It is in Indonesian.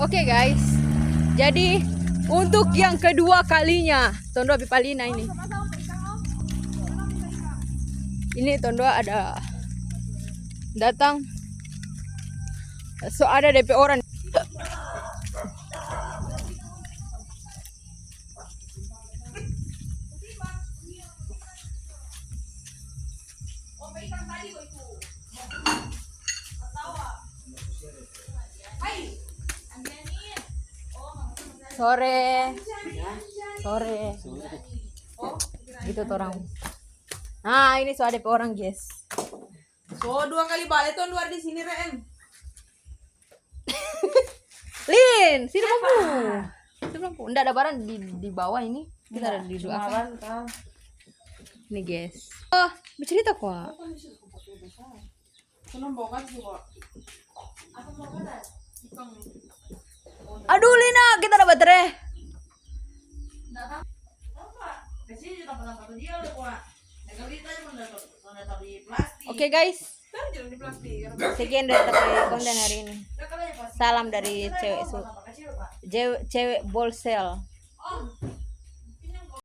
Oke guys, jadi untuk yang kedua kalinya Tondo Bipalina ini. Ini Tondo ada datang. So ada DP orang. Sore. Gitu tuh orang. Nah, ini so ada orang, guys. So 2 kali balik tuh luar di sini Ren. Lin, sini mampu. Sini mampu. Nggak ada barang di bawah ini. Kita ada di dua kan. Ini, guys. Oh, bercerita kok. Aduh, Lina, kita dapat baterai. Oke guys, sekian dari konten hari ini. Salam dari cewek bolsel.